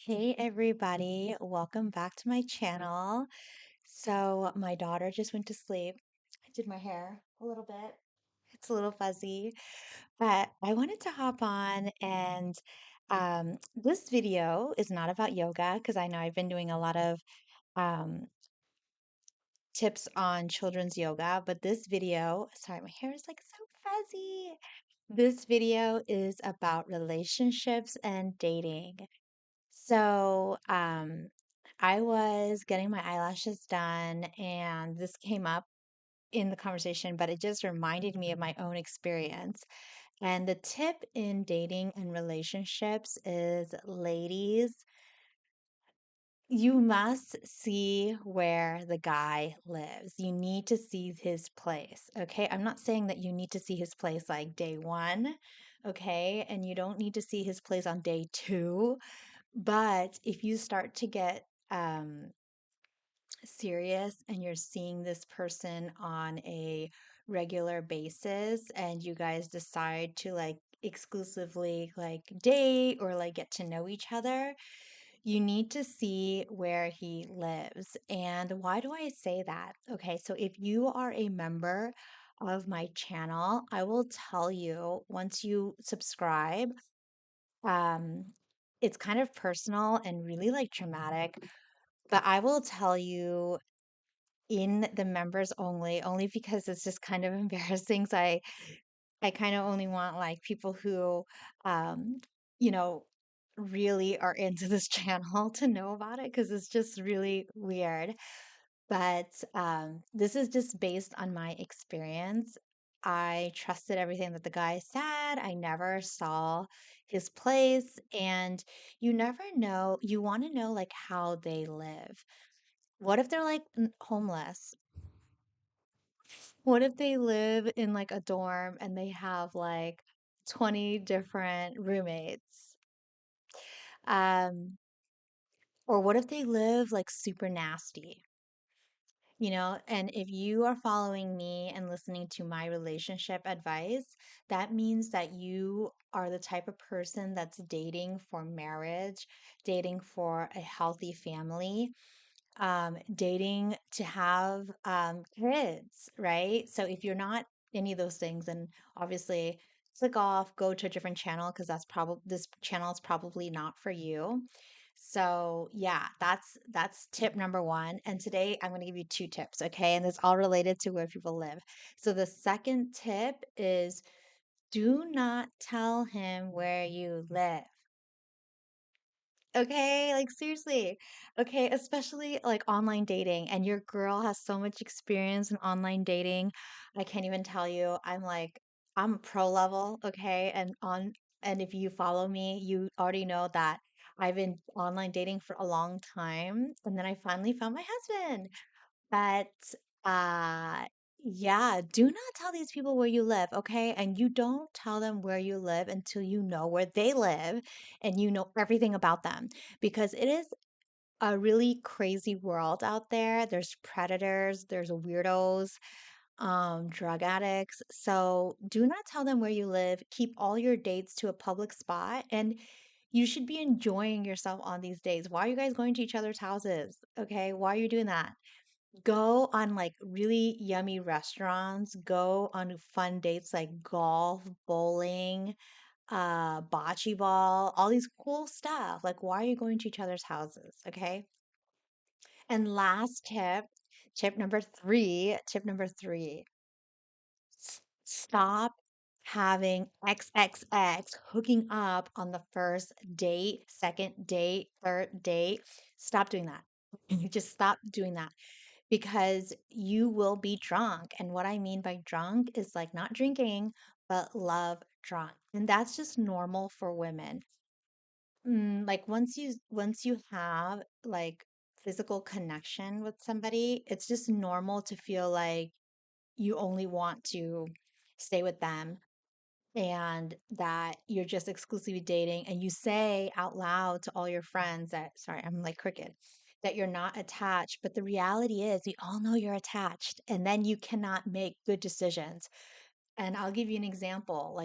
Hey everybody, welcome back to my channel. So my daughter just went to sleep. I did my hair a little bit. It's a little fuzzy, but I wanted to hop on and this video is not about yoga because I know I've been doing a lot of um, tips on children's yoga, but this video, sorry, my hair is like so fuzzy. This video is about relationships and dating. So, I was getting my eyelashes done, and this came up in the conversation, but it just reminded me of my own experience. And the tip in dating and relationships is, ladies, you must see where the guy lives. You need to see his place, okay? I'm not saying that you need to see his place like day one, okay? And you don't need to see his place on day two. But if you start to get serious and you're seeing this person on a regular basis and you guys decide to like exclusively like date or like get to know each other, you need to see where he lives. And why do I say that? Okay, so if you are a member of my channel, I will tell you once you subscribe, um, it's kind of personal and really like traumatic, but I will tell you in the members only, only because it's just kind of embarrassing. So I kind of only want like people who, um, you know, really are into this channel to know about it because it's just really weird. But this is just based on my experience. I trusted everything that the guy said. I never saw his place. And you never know, you want to know like how they live. What if they're like homeless? What if they live in like a dorm and they have like 20 different roommates? Um, or what if they live like super nasty? And if you are following me and listening to my relationship advice, that means that you are the type of person that's dating for marriage, dating for a healthy family, dating to have kids, right? So if you're not any of those things, then obviously click off, go to a different channel because this channel is probably not for you. So yeah, that's tip number one. And today I'm going to give you two tips, okay? And it's all related to where people live. So the second tip is do not tell him where you live. Okay, like seriously. Okay, especially like online dating, and your girl has so much experience in online dating. I can't even tell you. I'm pro level, okay? And if you follow me, you already know that I've been online dating for a long time, and then I finally found my husband. But uh yeah, do not tell these people where you live, okay? And you don't tell them where you live until you know where they live and you know everything about them because it is a really crazy world out there. There's predators, there's weirdos, drug addicts. So do not tell them where you live. Keep all your dates to a public spot and you should be enjoying yourself on these days. Why are you guys going to each other's houses? Okay, why are you doing that? Go on like really yummy restaurants, go on fun dates like golf, bowling, bocce ball, all these cool stuff. Like, why are you going to each other's houses? Okay. And last tip, tip number three, stop having XXX hooking up on the first date, second date, third date. Stop doing that. You just stop doing that because you will be drunk. And what I mean by drunk is like not drinking, but love drunk. And that's just normal for women. Like once you have like physical connection with somebody, it's just normal to feel like you only want to stay with them and that you're just exclusively dating and you say out loud to all your friends that, sorry, I'm like cricket, that you're not attached, but the reality is we all know you're attached and then you cannot make good decisions. And I'll give you an example.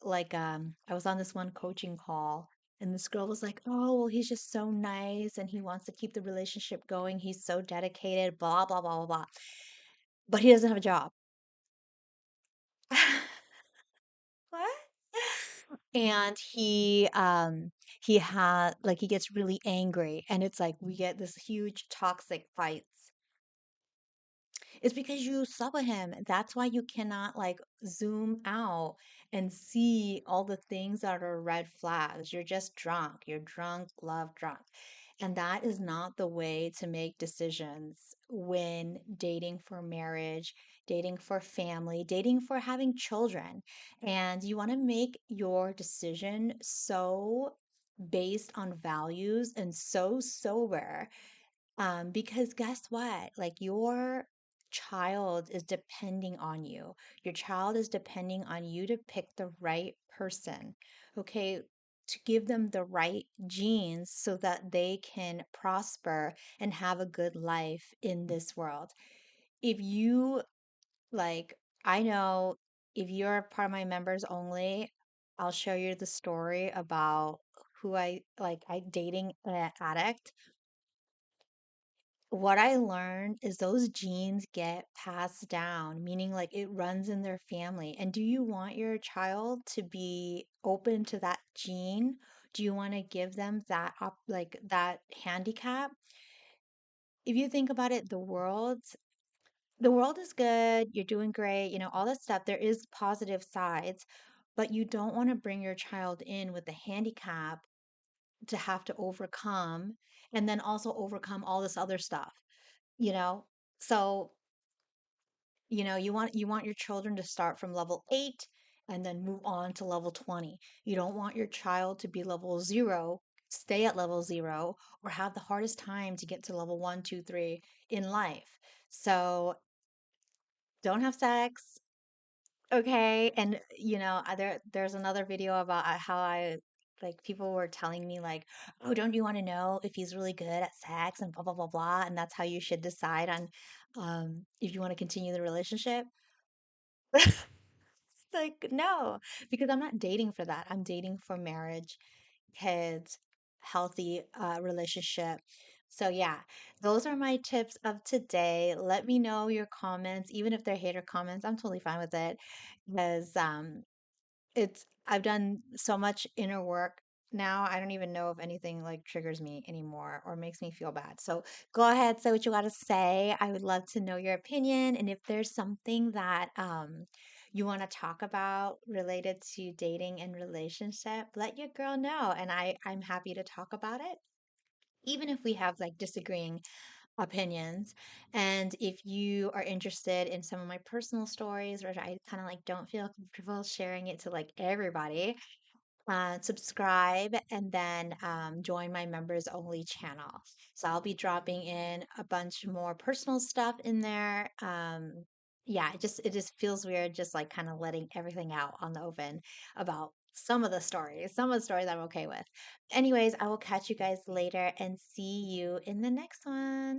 I was on this one coaching call And this girl was like, oh, well, he's just so nice and he wants to keep the relationship going. He's so dedicated, blah, blah, blah, blah, blah. But he doesn't have a job. What? And he had like he gets really angry and it's like we get this huge toxic fights. It's because you slept with him. That's why you cannot like zoom out and see all the things that are red flags. You're just drunk. You're drunk, love drunk. And that is not the way to make decisions when dating for marriage, dating for family, dating for having children. And you want to make your decision so based on values and so sober because guess what? Like your child is depending on you. Your child is depending on you to pick the right person, okay? To give them the right genes so that they can prosper and have a good life in this world. If you like, I know if you're part of my members only, I'll show you the story about who I dating an addict. What I learned is those genes get passed down, meaning like it runs in their family. And do you want your child to be open to that gene? Do you want to give them that like that handicap? If you think about it, the world is good, you're doing great, all that stuff. There is positive sides, but you don't want to bring your child in with the handicap to have to overcome and then also overcome all this other stuff you know so you want your children to start from level 8 and then move on to level 20. You don't want your child to be level 0, stay at level 0, or have the hardest time to get to level 1, 2, 3 in life. So don't have sex. Okay. And there's another video about how I like people were telling me like, oh, don't you want to know if he's really good at sex and blah blah blah blah, and that's how you should decide on if you want to continue the relationship. Like, no, because I'm not dating for that. I'm dating for marriage, kids, healthy relationship. So yeah, those are my tips of today. Let me know your comments, even if they're hater comments. I'm totally fine with it because it's I've done so much inner work now. I don't even know if anything like triggers me anymore or makes me feel bad. So go ahead, say what you got to say. I would love to know your opinion. And if there's something that you want to talk about related to dating and relationship, let your girl know. And I'm happy to talk about it. Even if we have like disagreeing opinions. And if you are interested in some of my personal stories, or I kind of like don't feel comfortable sharing it to like everybody, subscribe and then join my members only channel. So I'll be dropping in a bunch more personal stuff in there. Yeah, it just feels weird just like kind of letting everything out on the open about some of the stories I'm okay with. Anyways, I will catch you guys later and see you in the next one.